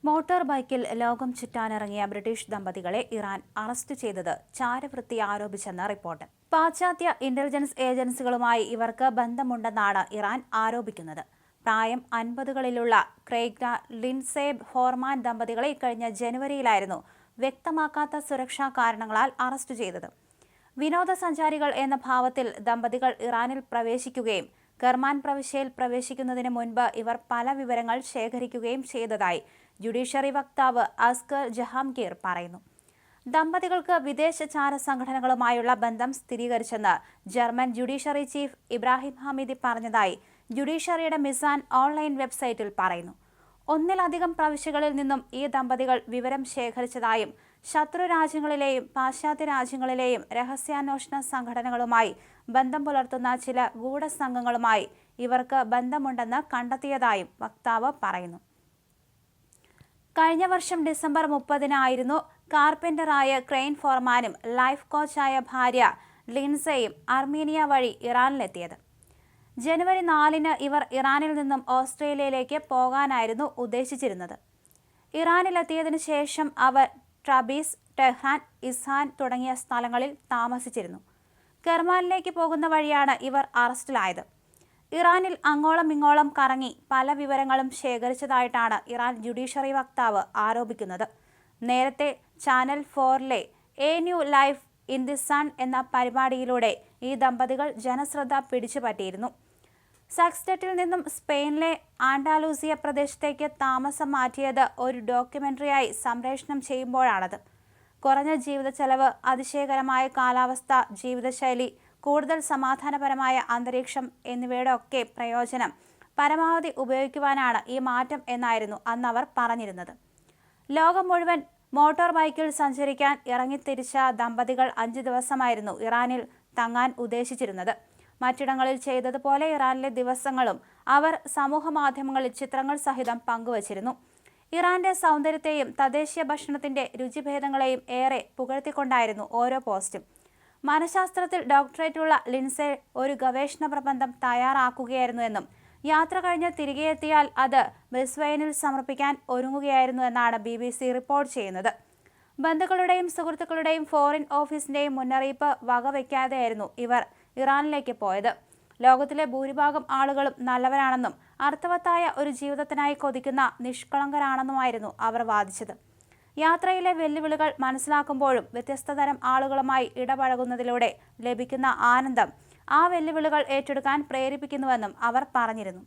Motor ബൈക്കിൽ ലോകം ചുറ്റാനിറങ്ങിയ British ദമ്പതികളെ ഇറാൻ അറസ്റ്റ് ചെയ്തത് ചാരവൃത്തി ആരോപിച്ചെന്ന് റിപ്പോർട്ട്. പാശ്ചാത്യ ഇന്റലിജൻസ് ഏജൻസികളുമായി ഇവർക്ക് ബന്ധമുണ്ടെന്നാണ് ഇറാൻ ആരോപിക്കുന്നത്. പ്രായം 50കളിലുള്ള ക്രെയ്ഗ് ലിൻസേബ് ഹോർമാൻ ദമ്പതികളെ ഇക്കഴിഞ്ഞ ജനുവരിയിലായിരുന്നു വ്യക്തമാക്കാത്ത സുരക്ഷാ കാരണങ്ങളാൽ അറസ്റ്റ് ചെയ്തത്. വിനോദസഞ്ചാരികൾ എന്ന ഭാവത്തിൽ ദമ്പതികൾ ഇറാനിൽ പ്രവേശിക്കുകയും കർമാൻ പ്രവിശ്യയിൽ പ്രവേശിക്കുന്നതിന് മുൻപ് ഇവർ പല വിവരങ്ങൾ ശേഖരിക്കുകയും ചെയ്തതായി ജുഡീഷ്യറി വക്താവ് അസ്കർ ജഹാംഗീർ പറയുന്നു. ദമ്പതികൾക്ക് വിദേശ ചാര സംഘടനകളുമായുള്ള ബന്ധം സ്ഥിരീകരിച്ചെന്ന് ജർമ്മൻ ജുഡീഷ്യറി ചീഫ് ഇബ്രാഹിം ഹമീദി പറഞ്ഞതായി ജുഡീഷ്യറിയുടെ മിസാൻ ഓൺലൈൻ വെബ്സൈറ്റിൽ പറയുന്നു. ഒന്നിലധികം പ്രവിശ്യകളിൽ നിന്നും ഈ ദമ്പതികൾ വിവരം ശേഖരിച്ചതായും ശത്രു രാജ്യങ്ങളിലെയും പാശ്ചാത്യ രാജ്യങ്ങളിലെയും രഹസ്യാന്വേഷണ സംഘടനകളുമായി ബന്ധം പുലർത്തുന്ന ചില ഗൂഢസംഘങ്ങളുമായി ഇവർക്ക് ബന്ധമുണ്ടെന്ന് കണ്ടെത്തിയതായും വക്താവ് പറയുന്നു. കഴിഞ്ഞ വർഷം ഡിസംബർ 30-നായിരുന്നു കാർപെന്ററായ ക്രെയ്ൻ ഫോർമാനും ലൈഫ് കോച്ചായ ഭാര്യ ലിൻസയും അർമീനിയ വഴി ഇറാനിലെത്തിയത്. ജനുവരി 4-ന് ഇവർ ഇറാനിൽ നിന്നും ഓസ്ട്രേലിയയിലേക്ക് പോകാനായിരുന്നു ഉദ്ദേശിച്ചിരുന്നത്. ഇറാനിലെത്തിയതിനു ശേഷം അവർ ട്രബീസ്, ടെഹ്റാൻ, ഇസ്ഹാൻ തുടങ്ങിയ സ്ഥലങ്ങളിൽ താമസിച്ചിരുന്നു. കെർമാനിലേക്ക് പോകുന്ന വഴിയാണ് ഇവർ അറസ്റ്റിലായത്. ഇറാനിൽ അങ്ങോളം ഇങ്ങോളം കറങ്ങി പല വിവരങ്ങളും ശേഖരിച്ചതായിട്ടാണ് ഇറാൻ ജുഡീഷ്യറി വക്താവ് ആരോപിക്കുന്നത്. നേരത്തെ ചാനൽ 4-ലെ a new life in the sun എന്ന പരിപാടിയിലൂടെ ഈ ദമ്പതികൾ ജനശ്രദ്ധ പിടിച്ചുപറ്റിയിരുന്നു. സക്സ്റ്ററ്റിൽ നിന്നും സ്പെയിനിലെ ആൻഡാലൂസിയ പ്രദേശത്തേക്ക് താമസം മാറ്റിയത് ഒരു ഡോക്യുമെന്ററിയായി സംപ്രേഷണം ചെയ്യുമ്പോഴാണത്. കുറഞ്ഞ ജീവിത ചെലവ്, അതിശയകരമായ കാലാവസ്ഥ, ജീവിതശൈലി, കൂടുതൽ സമാധാനപരമായ അന്തരീക്ഷം എന്നിവയുടെ ഒക്കെ പ്രയോജനം പരമാവധി ഉപയോഗിക്കുവാനാണ് ഈ മാറ്റം എന്നായിരുന്നു അന്നവർ പറഞ്ഞിരുന്നത്. ലോകം മുഴുവൻ മോട്ടോർ ബൈക്കിൽ സഞ്ചരിക്കാൻ ഇറങ്ങിത്തിരിച്ച ദമ്പതികൾ 5 ദിവസമായിരുന്നു ഇറാനിൽ തങ്ങാൻ ഉദ്ദേശിച്ചിരുന്നത്. മറ്റിടങ്ങളിൽ ചെയ്തതുപോലെ ഇറാനിലെ ദിവസങ്ങളും അവർ സമൂഹ മാധ്യമങ്ങളിൽ ചിത്രങ്ങൾ സഹിതം പങ്കുവച്ചിരുന്നു. ഇറാന്റെ സൗന്ദര്യത്തെയും തദ്ദേശീയ ഭക്ഷണത്തിന്റെ രുചിഭേദങ്ങളെയും ഏറെ പുകഴ്ത്തിക്കൊണ്ടായിരുന്നു ഓരോ പോസ്റ്റും. മനഃശാസ്ത്രത്തിൽ ഡോക്ടറേറ്റുള്ള ലിൻസെ ഒരു ഗവേഷണ പ്രബന്ധം തയ്യാറാക്കുകയായിരുന്നു എന്നും യാത്ര കഴിഞ്ഞ് തിരികെ എത്തിയാൽ അത് ബ്രിസ്ബെയിനിൽ സമർപ്പിക്കാൻ ഒരുങ്ങുകയായിരുന്നു എന്നാണ് BBC റിപ്പോർട്ട് ചെയ്യുന്നത്. ബന്ധുക്കളുടെയും സുഹൃത്തുക്കളുടെയും ഫോറിൻ ഓഫീസിന്റെയും മുന്നറിയിപ്പ് വകവയ്ക്കാതെയായിരുന്നു ഇവർ ഇറാനിലേക്ക് പോയത്. ലോകത്തിലെ ഭൂരിഭാഗം ആളുകളും നല്ലവരാണെന്നും അർത്ഥവത്തായ ഒരു ജീവിതത്തിനായി കൊതിക്കുന്ന നിഷ്കളങ്കരാണെന്നുമായിരുന്നു അവർ വാദിച്ചത്. യാത്രയിലെ വെല്ലുവിളികൾ മനസ്സിലാക്കുമ്പോഴും വ്യത്യസ്ത തരം ആളുകളുമായി ഇടപഴകുന്നതിലൂടെ ലഭിക്കുന്ന ആനന്ദം ആ വെല്ലുവിളികൾ ഏറ്റെടുക്കാൻ പ്രേരിപ്പിക്കുന്നുവെന്നും അവർ പറഞ്ഞിരുന്നു.